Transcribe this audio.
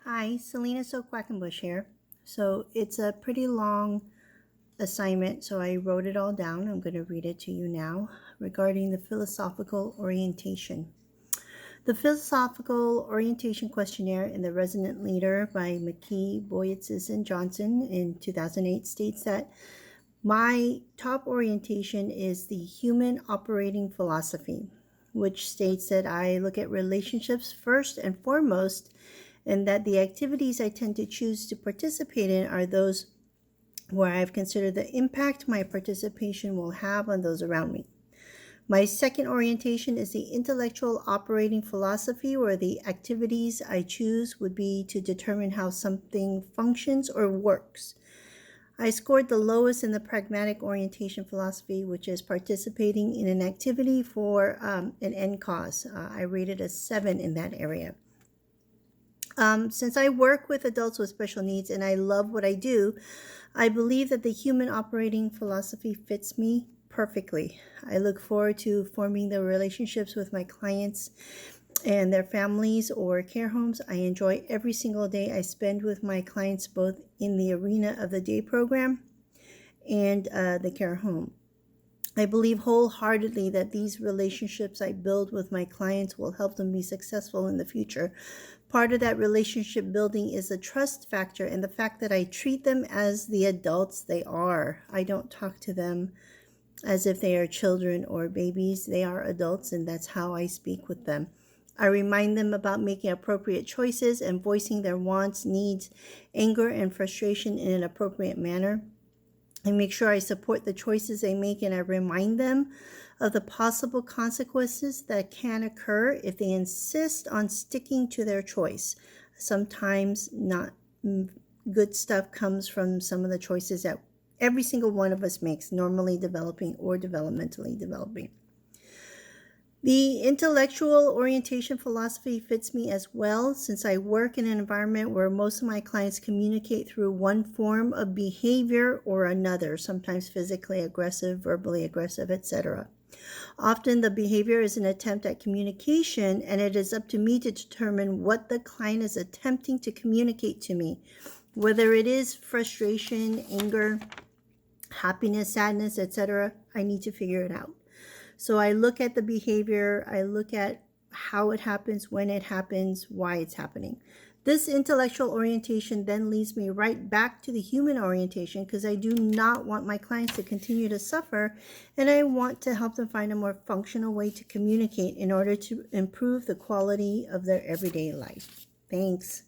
Hi, Selena So Quackenbush here. So it's a pretty long assignment, so I wrote it all down. I'm going to read it to you now regarding the philosophical orientation. The Philosophical Orientation Questionnaire in the Resonant Leader by McKee, Boyetsis, and Johnson in 2008 states that my top orientation is the human operating philosophy, which states that I look at relationships first and foremost, and that the activities I tend to choose to participate in are those where I've considered the impact my participation will have on those around me. My second orientation is the intellectual operating philosophy, where the activities I choose would be to determine how something functions or works. I scored the lowest in the pragmatic orientation philosophy, which is participating in an activity for an end cause. I rated a 7 in that area. Since I work with adults with special needs and I love what I do, I believe that the human operating philosophy fits me perfectly. I look forward to forming the relationships with my clients and their families or care homes. I enjoy every single day I spend with my clients, both in the arena of the day program and the care home. I believe wholeheartedly that these relationships I build with my clients will help them be successful in the future. Part of that relationship building is the trust factor and the fact that I treat them as the adults they are. I don't talk to them as if they are children or babies. They are adults, and that's how I speak with them. I remind them about making appropriate choices and voicing their wants, needs, anger, and frustration in an appropriate manner. I make sure I support the choices they make, and I remind them of the possible consequences that can occur if they insist on sticking to their choice. Sometimes not good stuff comes from some of the choices that every single one of us makes, normally developing or developmentally developing. The intellectual orientation philosophy fits me as well, since I work in an environment where most of my clients communicate through one form of behavior or another, sometimes physically aggressive, verbally aggressive, etc. Often the behavior is an attempt at communication, and it is up to me to determine what the client is attempting to communicate to me. Whether it is frustration, anger, happiness, sadness, etc., I need to figure it out. So I look at the behavior, I look at how it happens, when it happens, why it's happening. This intellectual orientation then leads me right back to the human orientation, because I do not want my clients to continue to suffer, and I want to help them find a more functional way to communicate in order to improve the quality of their everyday life. Thanks.